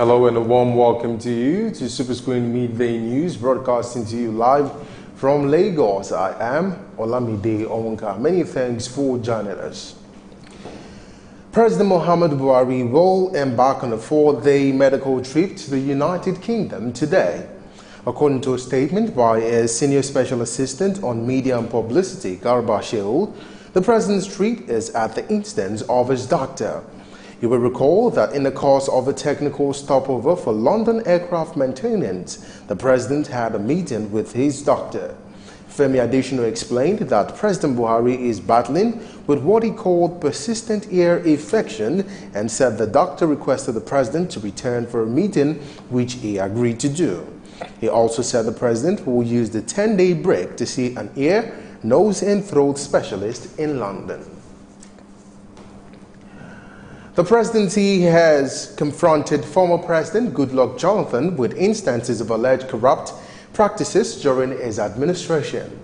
Hello and a warm welcome to you to Superscreen Midday News, broadcasting to you live from Lagos. I am Olamide Onwunka. Many thanks for joining us. President Muhammadu Buhari will embark on a 4-day medical trip to the United Kingdom today. According to a statement by a senior special assistant on media and publicity, Garba Shehu, the president's trip is at the instance of his doctor. You will recall that in the course of a technical stopover for London aircraft maintenance, the president had a meeting with his doctor. Femi Adesina explained that President Buhari is battling with what he called persistent ear infection and said the doctor requested the president to return for a meeting, which he agreed to do. He also said the president will use the 10-day break to see an ear, nose and throat specialist in London. The presidency has confronted former President Goodluck Jonathan with instances of alleged corrupt practices during his administration.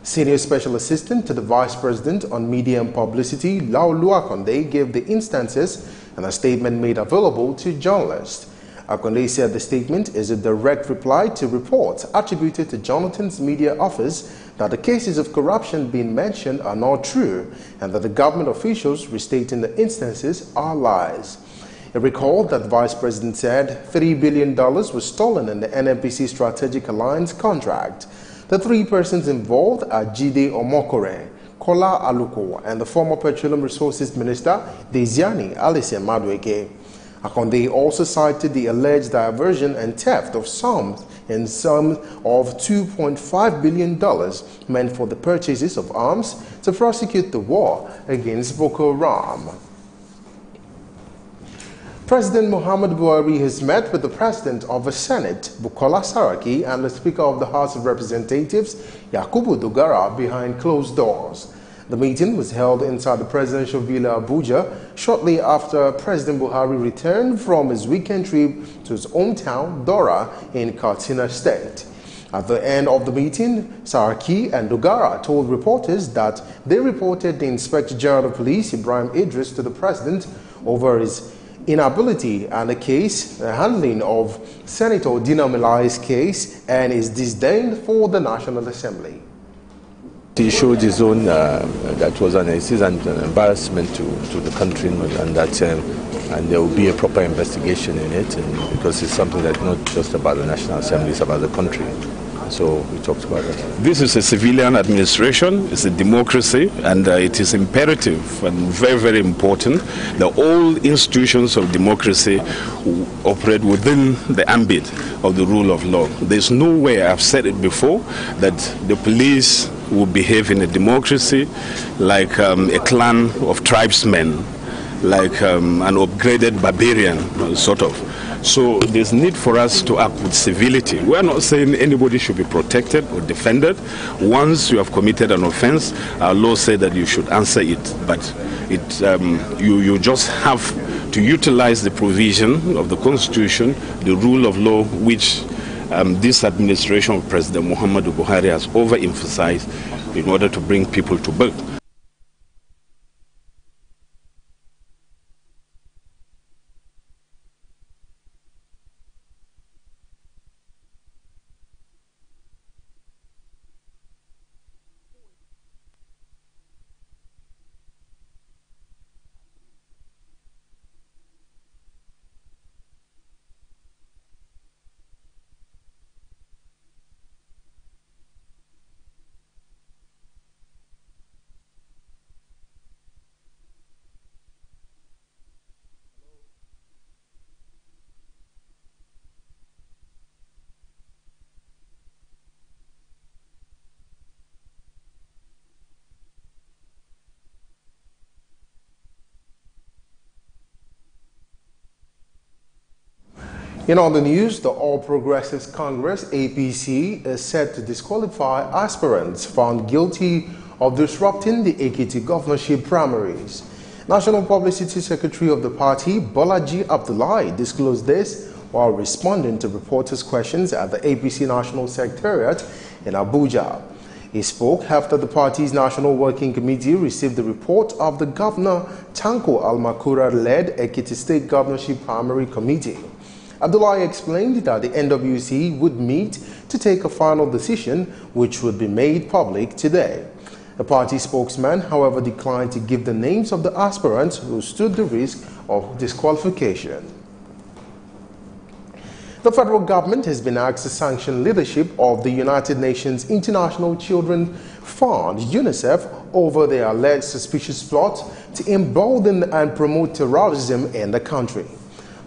Senior Special Assistant to the Vice President on Media and Publicity, Laolu Akonde, gave the instances in a statement made available to journalists. Akonde said the statement is a direct reply to reports attributed to Jonathan's media office that the cases of corruption being mentioned are not true and that the government officials restating the instances are lies. He recalled that the Vice President said $3 billion was stolen in the NNPC Strategic Alliance contract. The 3 persons involved are Jide Omokore, Kola Aluko, and the former Petroleum Resources Minister, Desiani Alison Madueke. Akonde also cited the alleged diversion and theft of sums of $2.5 billion meant for the purchases of arms to prosecute the war against Boko Haram. President Muhammadu Buhari has met with the President of the Senate, Bukola Saraki, and the Speaker of the House of Representatives, Yakubu Dogara, behind closed doors. The meeting was held inside the presidential villa Abuja shortly after President Buhari returned from his weekend trip to his hometown, Dora, in Katsina State. At the end of the meeting, Saraki and Dogara told reporters that they reported the Inspector General of Police, Ibrahim Idris, to the president over his inability and the handling of Senator Dina Milai's case and his disdain for the National Assembly. He showed his own that was an embarrassment to the country, and that and there will be a proper investigation in it, and because it's something that's not just about the National Assembly, it's about the country. So we talked about that. This is a civilian administration, it's a democracy, and it is imperative and very, very important that all institutions of democracy operate within the ambit of the rule of law. There's no way, I've said it before, that the police will behave in a democracy like a clan of tribesmen, like an upgraded barbarian, sort of. So there's need for us to act with civility. We're not saying anybody should be protected or defended. Once you have committed an offense, our law says that you should answer it. But you just have to utilize the provision of the Constitution, the rule of law, which this administration of President Muhammadu Buhari has overemphasized in order to bring people to book. In other news, the All Progressives Congress, APC, is set to disqualify aspirants found guilty of disrupting the Ekiti governorship primaries. National Publicity Secretary of the party, Bolaji Abdullahi, disclosed this while responding to reporters' questions at the APC National Secretariat in Abuja. He spoke after the party's National Working Committee received the report of the Governor Tanko Almakura-led Ekiti State Governorship Primary Committee. Abdullahi explained that the NWC would meet to take a final decision, which would be made public today. The party spokesman, however, declined to give the names of the aspirants who stood the risk of disqualification. The federal government has been asked to sanction leadership of the United Nations International Children Fund, UNICEF, over their alleged suspicious plot to embolden and promote terrorism in the country.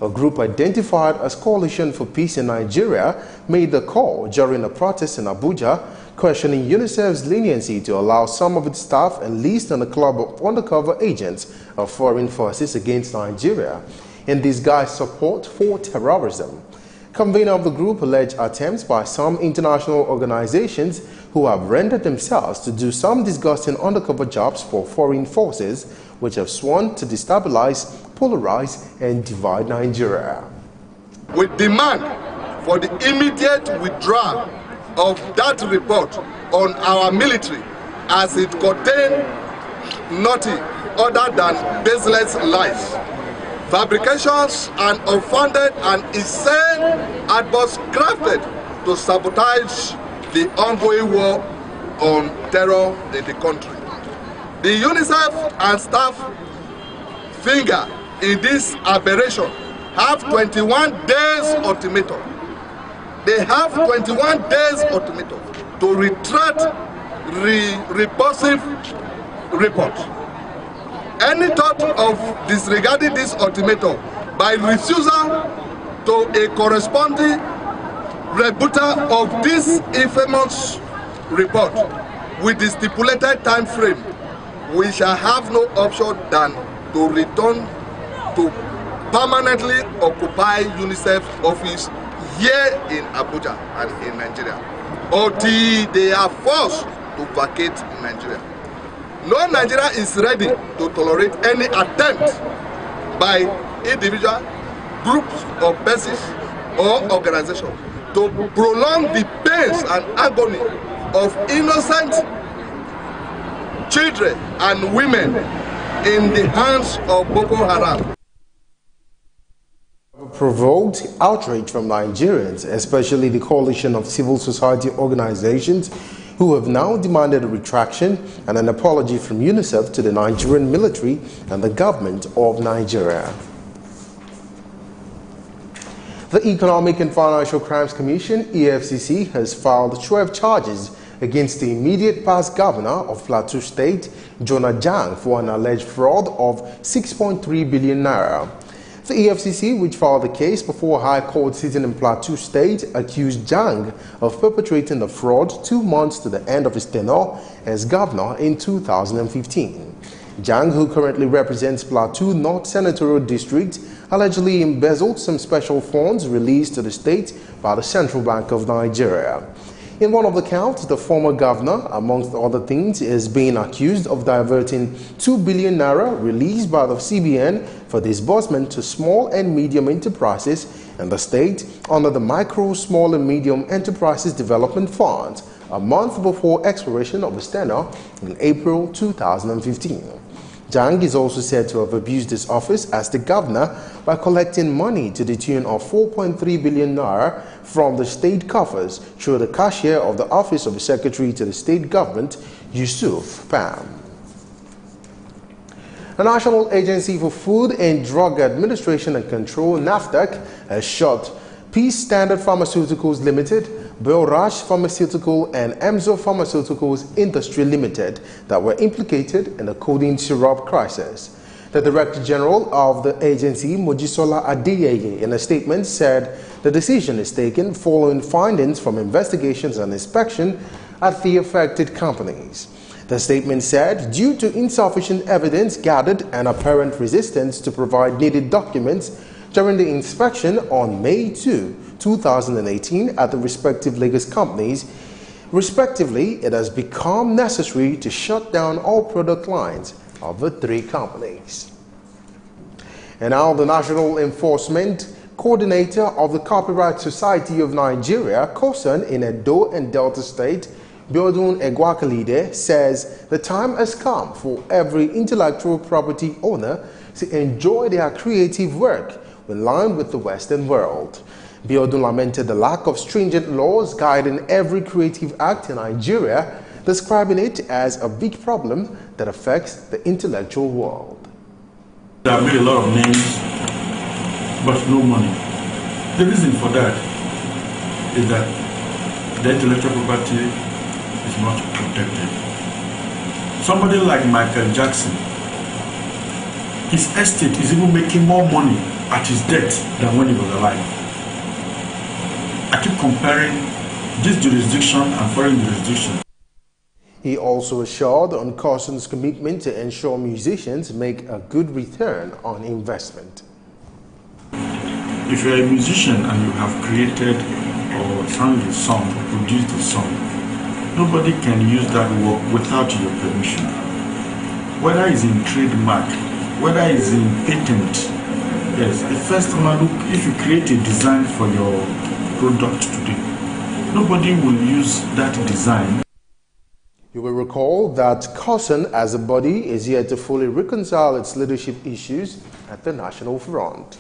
A group identified as Coalition for Peace in Nigeria made the call during a protest in Abuja, questioning UNICEF's leniency to allow some of its staff enlist in a club of undercover agents of foreign forces against Nigeria in disguised support for terrorism. Convener of the group alleged attempts by some international organizations who have rendered themselves to do some disgusting undercover jobs for foreign forces, which have sworn to destabilize, polarize, and divide Nigeria. We demand for the immediate withdrawal of that report on our military, as it contains nothing other than baseless lies, fabrications, and unfounded and insane adverts crafted to sabotage the ongoing war on terror in the country. The UNICEF and staff finger in this aberration have 21 days ultimatum. They have 21 days ultimatum to retract repulsive report. Any thought of disregarding this ultimatum by refusal to a corresponding rebuttal of this infamous report with the stipulated time frame, we shall have no option than to return to permanently occupy UNICEF office here in Abuja and in Nigeria until they are forced to vacate Nigeria. No Nigeria is ready to tolerate any attempt by individual, groups of persons or organizations to prolong the pains and agony of innocent children and women in the hands of Boko Haram. Provoked outrage from Nigerians, especially the coalition of civil society organizations, who have now demanded a retraction and an apology from UNICEF to the Nigerian military and the government of Nigeria. The Economic and Financial Crimes Commission, EFCC, has filed 12 charges against the immediate past governor of Plateau State, Jonah Jang, for an alleged fraud of 6.3 billion naira. The EFCC, which filed the case before a high court sitting in Plateau State, accused Jang of perpetrating the fraud 2 months to the end of his tenure as governor in 2015. Jang, who currently represents Plateau North Senatorial District, allegedly embezzled some special funds released to the state by the Central Bank of Nigeria. In one of the counts, the former governor, amongst other things, is being accused of diverting 2 billion naira released by the CBN for disbursement to small and medium enterprises in the state under the Micro, Small and Medium Enterprises Development Fund a month before expiration of his tenure in April 2015. Jang is also said to have abused his office as the governor by collecting money to the tune of 4.3 billion naira from the state coffers through the cashier of the Office of the Secretary to the State Government, Yusuf Pam. The National Agency for Food and Drug Administration and Control, NAFDAC, has shut Peace Standard Pharmaceuticals Limited, Belrash Pharmaceutical and Emzo Pharmaceuticals Industry Limited that were implicated in the codeine syrup crisis. The Director General of the agency, Mojisola Adeyeye, in a statement said the decision is taken following findings from investigations and inspection at the affected companies. The statement said, due to insufficient evidence gathered and apparent resistance to provide needed documents during the inspection on May 2, 2018 at the respective Lagos companies, respectively, it has become necessary to shut down all product lines of the 3 companies. And now the National Enforcement Coordinator of the Copyright Society of Nigeria, COSAN, in Edo and Delta State, Biodun Egwakalide, says the time has come for every intellectual property owner to enjoy their creative work in line with the Western world. Biodun lamented the lack of stringent laws guiding every creative act in Nigeria, describing it as a big problem that affects the intellectual world. There have been a lot of names, but no money. The reason for that is that the intellectual property is not protected. Somebody like Michael Jackson, his estate is even making more money at his death than when he was alive. I keep comparing this jurisdiction and foreign jurisdiction. He also assured on Carson's commitment to ensure musicians make a good return on investment. If you're a musician and you have created or sung a song or produced a song, nobody can use that work without your permission. Whether it's in trademark, whether it's in patent. Yes, the first time look, if you create a design for your product today, nobody will use that design. You will recall that Carson as a body is yet to fully reconcile its leadership issues at the national front.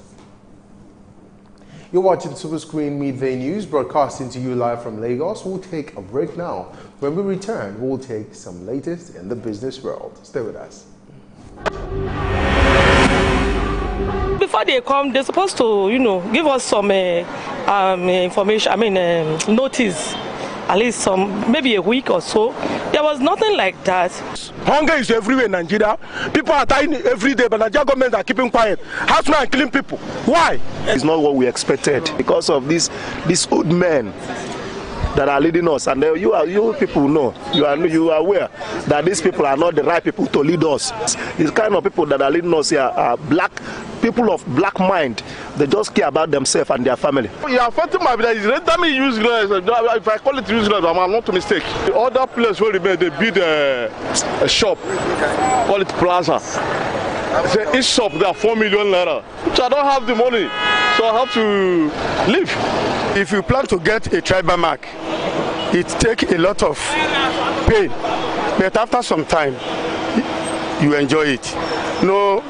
You're watching Superscreen Midday News, broadcasting to you live from Lagos. We'll take a break now. When we return, we'll take some latest in the business world. Stay with us. Before they come, they're supposed to, give us some information, notice, at least maybe a week or so. There was nothing like that. Hunger is everywhere in Nigeria. People are dying every day, but Nigerian government are keeping quiet. Housemen are killing people. Why? It's not what we expected because of these old men that are leading us, and you people know, you are aware that these people are not the right people to lead us. These kind of people that are leading us here are people of black mind. They just care about themselves and their family. You are affecting my business. Let me use if I call it useless, I'm not a mistake. The other place where they build a shop, call it plaza. Say each shop got 4 million naira. So I don't have the money, so I have to leave. If you plan to get a tribal mark, it takes a lot of pain, but after some time, you enjoy it. No,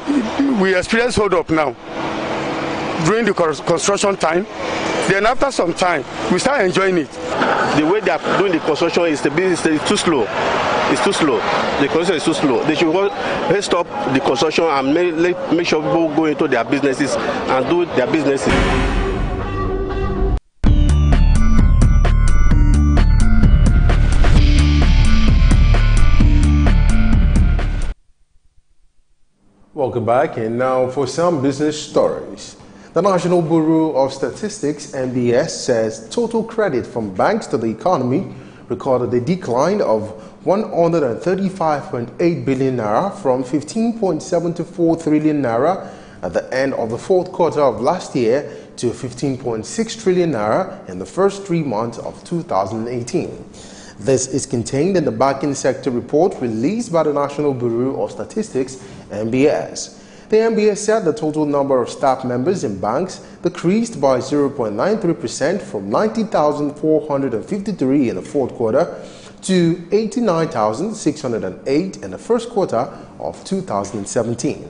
we experience hold up now during the construction time. Then after some time, we start enjoying it. The way they are doing the construction is too slow. It's too slow. The construction is too slow. They should stop the construction and make sure people go into their businesses and do their businesses. Welcome back, and now for some business stories. The National Bureau of Statistics, NBS, says total credit from banks to the economy recorded a decline of 135.8 billion naira from 15.74 trillion naira at the end of the fourth quarter of last year to 15.6 trillion naira in the first 3 months of 2018. This is contained in the banking sector report released by the National Bureau of Statistics, NBS. The NBS said the total number of staff members in banks decreased by 0.93% from 90,453 in the fourth quarter to 89,608 in the first quarter of 2017.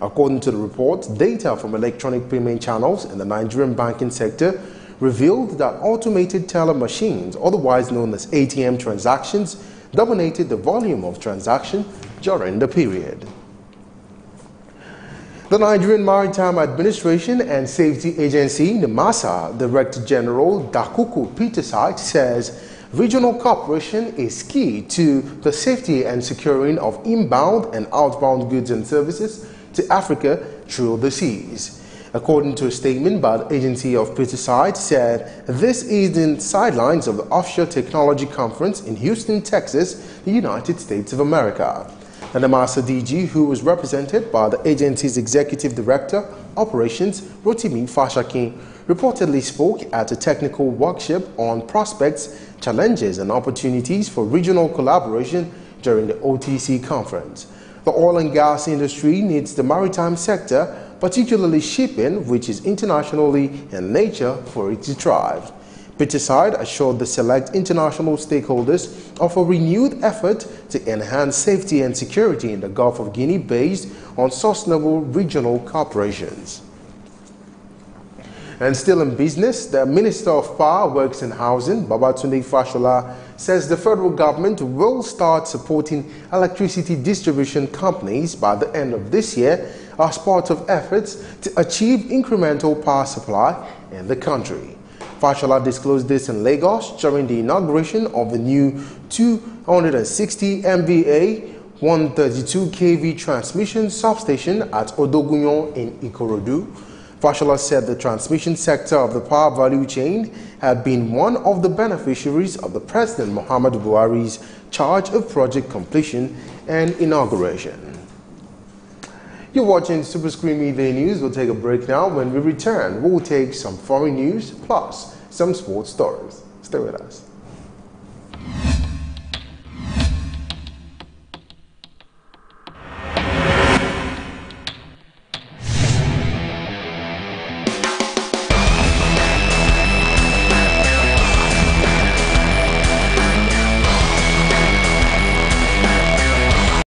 According to the report, data from electronic payment channels in the Nigerian banking sector revealed that automated teller machines, otherwise known as ATM transactions, dominated the volume of transactions during the period. The Nigerian Maritime Administration and Safety Agency, NIMASA, Director General Dakuku Peterside says regional cooperation is key to the safety and securing of inbound and outbound goods and services to Africa through the seas. According to a statement by the agency of Peterside, said this is in sidelines of the Offshore Technology Conference in Houston, Texas, the United States of America. The NIMASA DG, who was represented by the agency's Executive Director, Operations, Rotimi Fashakin, reportedly spoke at a technical workshop on prospects, challenges and opportunities for regional collaboration during the OTC conference. The oil and gas industry needs the maritime sector, particularly shipping, which is internationally in nature, for it to thrive. Peterside assured the select international stakeholders of a renewed effort to enhance safety and security in the Gulf of Guinea based on sustainable regional cooperations. And still in business, the Minister of Power, Works and Housing, Babatunde Fashola, says the federal government will start supporting electricity distribution companies by the end of this year as part of efforts to achieve incremental power supply in the country. Fashola disclosed this in Lagos during the inauguration of the new 260 MVA 132 kV transmission substation at Odogunyon in Ikorodu. Fashola said the transmission sector of the power value chain had been one of the beneficiaries of the President Muhammadu Buhari's charge of project completion and inauguration. You're watching Superscreen Media News. We'll take a break now. When we return, we'll take some foreign news plus some sports stories. Stay with us.